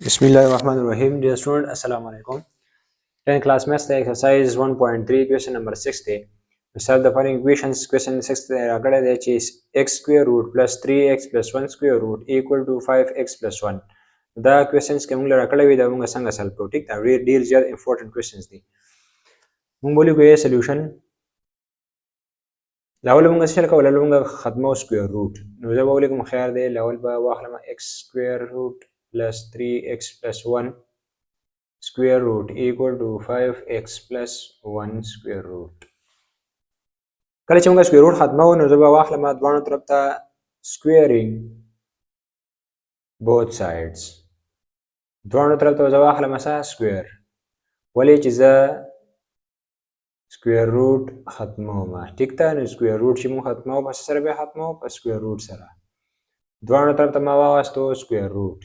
Bismillahirrahmanirrahim. Dear student, Assalamu alaikum. 10th class maths the exercise 1.3 question number 6 day. We solve the following equations. Question 6 agada de is x square root plus 3x plus 1 square root equal to 5x plus 1. The questions ke mungla rakada vi da munga sanga solve ko ठीक है deal ज्यादा important questions दी mun बोली को ये solution लावल munga शल का वला munga खत्म square root नो जब बोली को خيار दे लावल बा वाखला x square root plus 3x plus 1 square root equal to 5x plus 1 square root. कल चुंगा square root خاتمه ونرجع واحد لما دوانو طرفتا squaring both sides. دوانو طرفتا وزا واحد لما سا square. ولي جزا square root خاتمه ما. تكتا ن square root شيمو خاتمه بس سر به خاتمه بس square root سرا. دوانو طرفتا ما واستو square root.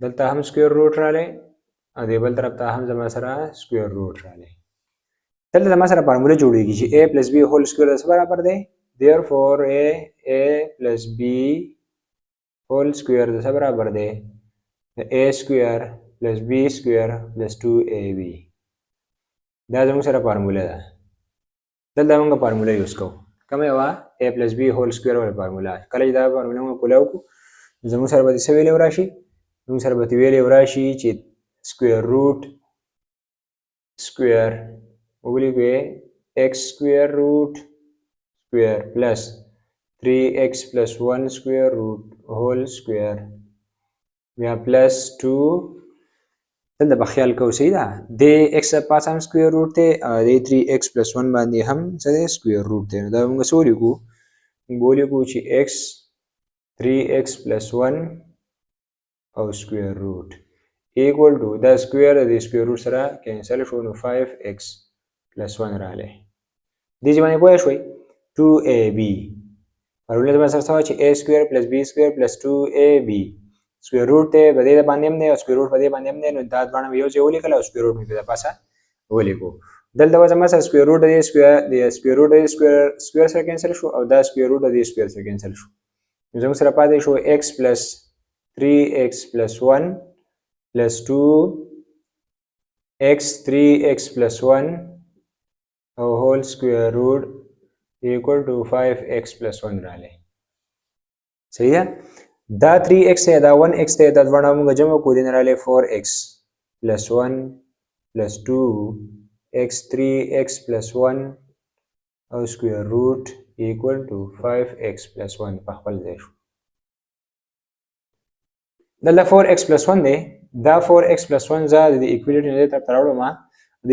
دلتا هم square root راله. अदे बल तरफ ता हम जमा सरा स्क्वायर रूट राले तले जमा सरा फार्मूला जोड़ेगी जी a + b होल स्क्वायर दस बराबर दे therefore a + b whole square दस बराबर दे a square + b square + 2ab दा जमा सरा फार्मूला दा तले हमका फार्मूला यूज को कमे वा a + b होल स्क्वायर वाला फार्मूला कले दा फार्मूला को कोलाउ को जमा सरा बदी सवेले वराशी जमा सरा बदी वेले वराशी ची square root square उगली के x square root square plus 3x plus 1 square root whole square या plus 2 तंदा बख्याल को सही दा दे x पास हम square root थे दे 3x plus 1 बांधे हम सदे square root थे दा हम सोरी को बोले को ची x 3x plus 1 और square root equal to the square of the square root sara cancel شو 5x plus 1 راله دي جمعني بويا شوي 2ab فارولة ما سرسوا a square plus b square plus 2ab square root ته بدي ده باندې هم نه square root بدي باندې هم نه نو دا باندې یو ځای ولې کله square root می په پاسه ولې کو دلته وځه ما سره square root دی square root دی square سره cancel شو او دا square root دی square سره cancel شو زموږ سره پاتې شو x plus 3x plus 1 plus 2x 3x plus 1 whole square root equal to 5x plus 1 राले सही है दा 3x है दा 1x है दा वड़ा मुंगा जमा को दिन राले 4x plus 1 plus 2x 3x plus 1 whole square root equal to 5x plus 1 पखपल देशो दल्ला 4x plus 1 they دا 4x plus 1 زاد د equality نه تر تراوړو ما د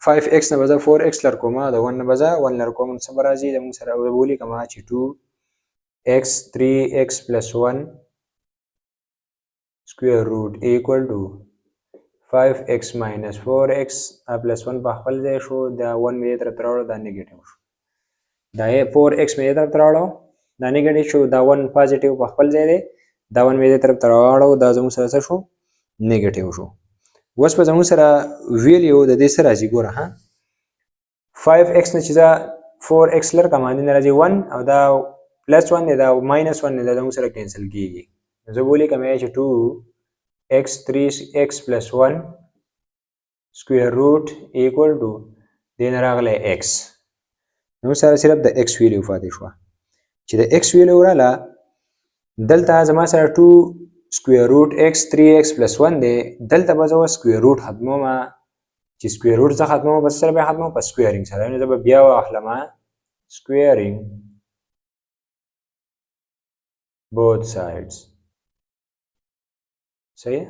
5x نه بزا 4x لر کومه د 1 نه بزا 1 لر کوم څه برازي د موږ سره بولی کما چې 2x 3x plus 1 square root equal to 5x minus 4x plus 1 په خپل ځای شو دا 1 مې تر تراوړو دا نیگیټیو شو دا 4x مې تر تراوړو دا نیگیټیو شو دا 1 پوزټیو په خپل ځای دی دا 1 مې تر تراوړو دا زموږ سره شو नेगेटिव शो वस पे जमु सरा value the they सरा जी गोरा हां 5x ने चीजा 4x लर का मान ने राजी 1 और दा +1 ने दा -1 ने दा जमु सरा कैंसिल कीगी जो बोली का मैच 2x 3x + 1 square root equal to then रागले x जमु सरा सिर्फ द x वैल्यू फादे शो چې د x वैल्यू राला दलता जमा सरा 2 square root x 3x plus 1 दे दलता बजाव square root ختمو ما چې square root څخه ختمو بس سره به ختمو په squaring سره نو زه بیا واخلم squaring both sides صحیح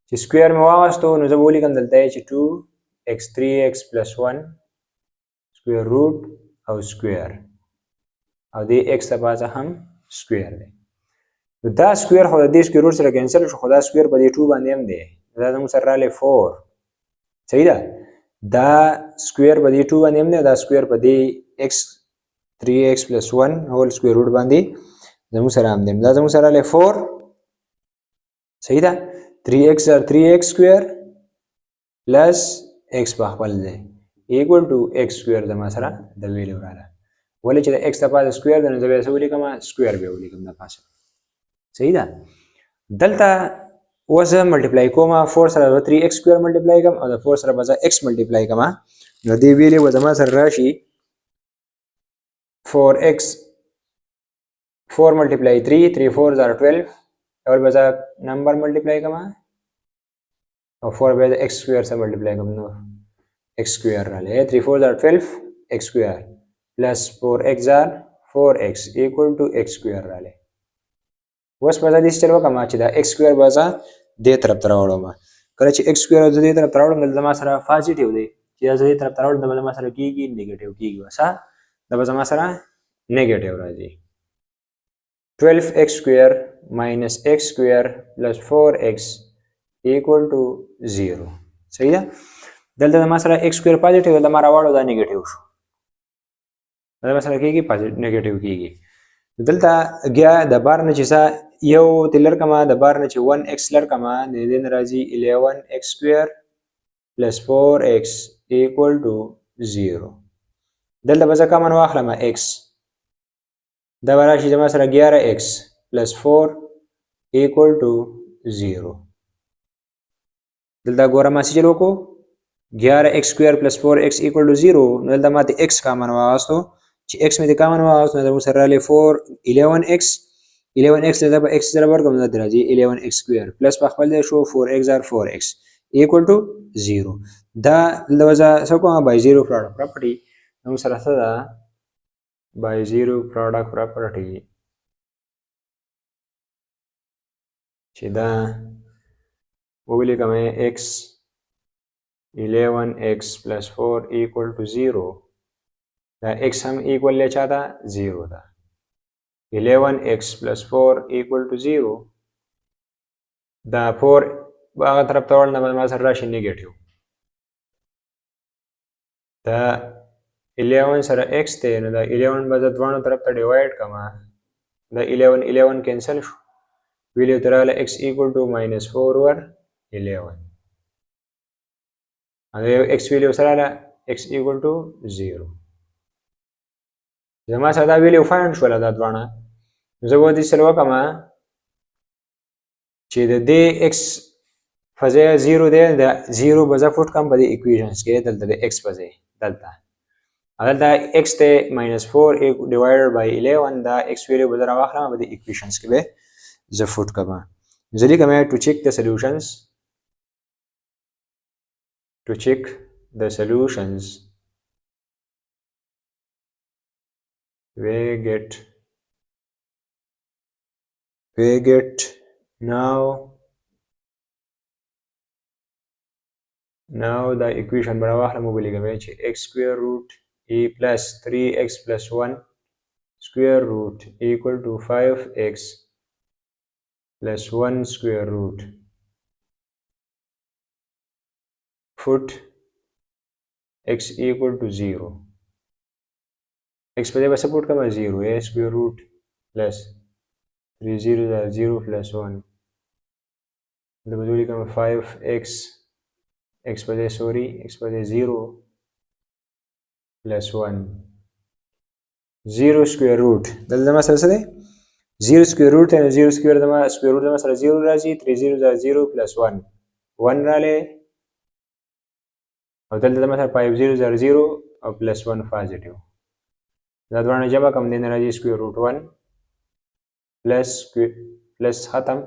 چې square مې واغستو نو زه بولی کوم دلته چې 2x 3x plus 1 square root او square او دې x ته پاسه هم square دی دا سکوير خو د دې سکوير روټ سره کینسل شو خو دا سکوير په دې 2 باندې هم دی دا زموږ سره رااله 4 صحیح ده دا سکوير په دې 2 باندې هم دی دا سکوير په دې x 3x plus 1 هول سکوير روټ باندې زموږ سره هم دی دا زموږ سره رااله 4 صحیح ده 3x or 3x square plus x په خپل ځای equal to x square زموږ سره د ویلو رااله ولې چې د x په پاسه سکوير د نو زه به څه ولیکم سکوير به ولیکم د پاسه صحیح ده دلته وزا ملتپلای کوما 4 سره 3x سکوير ملتپلای کوم او د 4 سره به x ملتپلای کوم نو دی ویلې و زما سره راشي 4x 4 ملتپلای 3 3 4 are 12 اور به نمبر ملتپلای کوم او 4 به x سکوير سره ملتپلای کوم نو x سکوير رااله 3 4 are 12 x سکوير plus 4x are 4x equal to x سکوير رااله اوس په دې چلو کوم چې دا x سکوير به دې طرف ته راوړم کله چې x سکوير دې طرف ته راوړم د ما سره پوزټیو دی چې دا دې طرف ته راوړم د ما سره کیږي نیگیټیو کیږي وسه د ما سره نیگیټیو راځي 12x سکوير minus x سکوير plus 4x equal to 0 صحیح ده دلته د ما سره x سکوير پوزټیو د ما راوړو دا نیگیټیو شو دا ما سره کیږي نیگیټیو کیږي دلته بیا د بار نه چې یو تلر کما د بار نه چې 1x لر کما د دې راځي 11x سکوير plus 4x equal to 0 دلته به کما نو اخلم x دا راشي زما سره 11x plus 4 equal to 0 دلته ګورم چې لوکو 11x سکوير plus 4x equal to 0 نو دلته ماته x کامن واغستو چې x مې د کامن واغستو نو سره له 4 11x له به x سره ورکوم نو درځي 11x سکوير plus په خپل شو 4x are 4x equal to 0 دا لوزه سکو by 0 product property نو سره سره by 0 product property چې دا وګورئ کومه x 11x plus 4 equal to 0 دا x هم equal له چاته 0 ده 11x plus 4 equal to 0 دا 4 هغه طرف ته ورنه ما سره راشي نیگیټیو دا 11 سره x ته نو دا 11 به د دوانو طرف ته ډیوایډ کما دا 11 کینسل شو ویلیو تراله x equal to minus 4 over 11 and x ویلیو سره x equal to 0 زما سره دا ویلیو فایند شول دا دوانه زه به دې سره وکم چې د دې x فزه 0 دی دا 0 به زه فوټ کم په دې ایکویشنز کې دلته د x فزه دلته دلته x ته -4 divided by 11 دا x ویلیو به زه راواخلم په دې ایکویشنز کې به زه فوټ کم زه لیکم to check the solutions we get now the equation برا واخله مو بلیګم چې x square root e plus 3x plus 1 square root equal to 5x plus 1 square root foot x equal to 0 x पे बस सपोर्ट कमा 0 a square root plus 3 0 are 0 plus 1 the बदली कमा 5x x पे sorry x पे 0 plus 1 0 square root دل ما سره سره 0 square root and 0 square دما square root دما سره 0 راځي 3 0 are 0 plus 1 1 راله او دلته دما سره 5 0 are 0 او plus 1 positive دا دوانه جمع کم دین راځي square root 1 plus ختم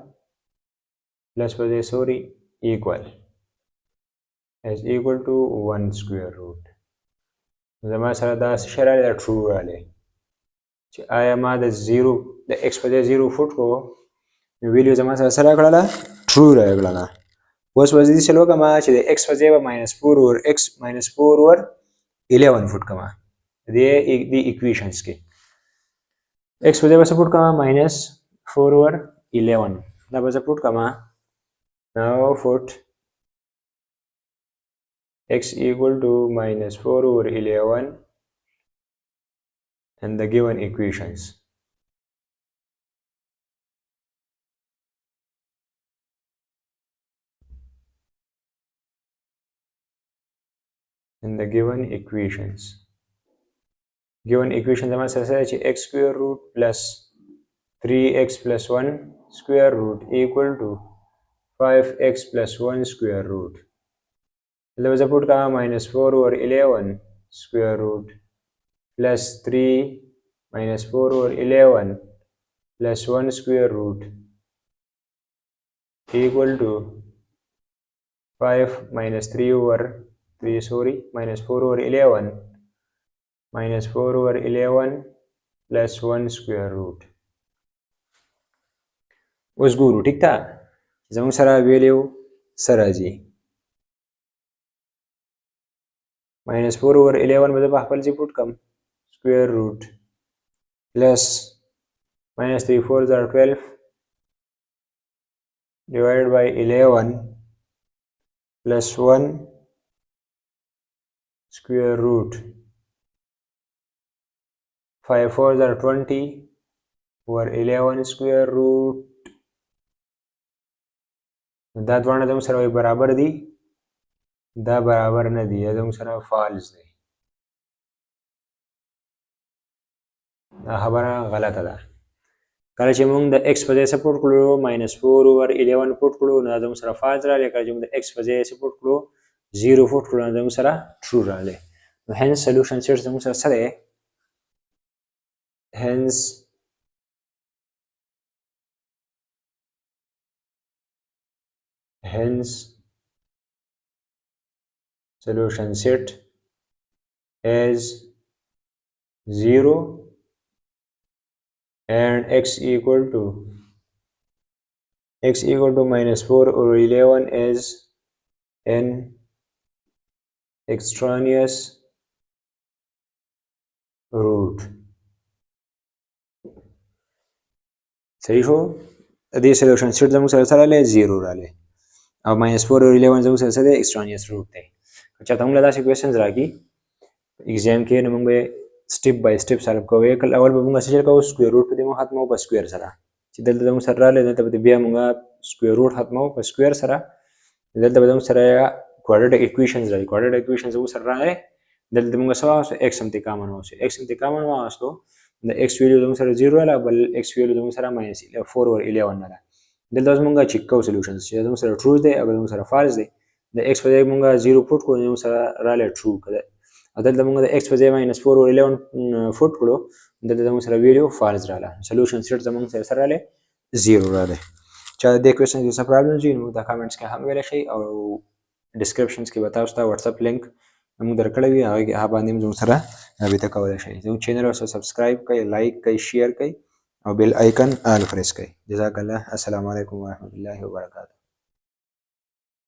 plus په دې sorry equal is equal to 1 square root زما سره دا شرایط true رااله چې آیا ما د 0 د x په دې 0 فوټ کو نو ویلیو زما سره کړله true راغله اوس وځي چې لوګه ما چې د x په ځای -4 اور x -4 اور 11 فوټ کما the equations के x वजह बस पुट कमा -4 over 11 दा बस पुट कमा now put x equal to -4 over 11 and the given equations given equation हमारे साथ है x square root plus 3x plus 1 square root equal to 5x plus 1 square root. मतलब वैसे पुट कहा -4 over 11 square root plus 3 -4 over 11 plus 1 square root equal to 5 minus 3 over 3 sorry minus 4 over 11 minus 4 over 11 plus 1 square root. उस गुरु ठीक था जब सारा वैल्यू सरा जी -4 over 11 मतलब आपल जी पुट कम square root plus -3 4s are 12 divided by 11 plus 1 square root 5 4s are 20 over 11 square root that one of them sir बराबर दी दा बराबर न दी एकदम सर फॉल्स दी हमारा गलत है कल चेमुंग द x वजह से पुट करो -4 over 11 पुट करो ना एकदम सर फॉल्स रहा लेकर चेमुंग द x वजह से पुट करो 0 पुट करो ना एकदम सर ट्रू रहा ले hence solution सेट एकदम सर सरे hence solution set as 0 and x equal to -4 over 11 as an extraneous root. सही हो अभी solution set जब मुझे सारा ले 0 डाले अब -4 और 11 जब मुझे सारे extraneous root थे अच्छा तो हम लगा से questions राखी एग्जाम के नमंग में स्टेप बाय स्टेप सॉल्व कोवे कल अवल बमुंगा से का स्क्वायर रूट पे देमो हाथ में बस स्क्वायर सरा चिदल तम सररा ले तब बिया मुंगा स्क्वायर रूट हाथ में बस स्क्वायर सरा दल तब तम सरा क्वाड्रेटिक इक्वेशंस रही क्वाड्रेटिक इक्वेशंस वो सरा है दल तम मुंगा सवा x समति कॉमन हो से x समति कॉमन हो तो द x वैल्यू तम सरा 0 है बल x वैल्यू तम सरा -4 और 11 ना दल तम मुंगा चिक्का सॉल्यूशंस ये तम सरा ट्रू दे अब तम सरा फॉल्स दे द x वजह मुंगा 0 पुट को तम सरा राले ट्रू कदे अदल तमंगा x वजह -4 और 11 फुट करो अदल तमंगा सरा वैल्यू फॉल्स राला सॉल्यूशन सेट तमंगा सरा राले 0 राले चाहे दे क्वेश्चन जैसा प्रॉब्लम जी इन द कमेंट्स के हम वेले शई और डिस्क्रिप्शंस के बताओ ता व्हाट्सएप लिंक हम उधर कड़े भी आगे आ बांधी में जो सरा अभी तक वाला शई जो चैनल को सब्सक्राइब कई लाइक कई शेयर कई और बेल आइकन ऑल प्रेस कई जज़ाकल्लाह अस्सलाम वालेकुम व रहमतुल्लाहि व बरकातहू।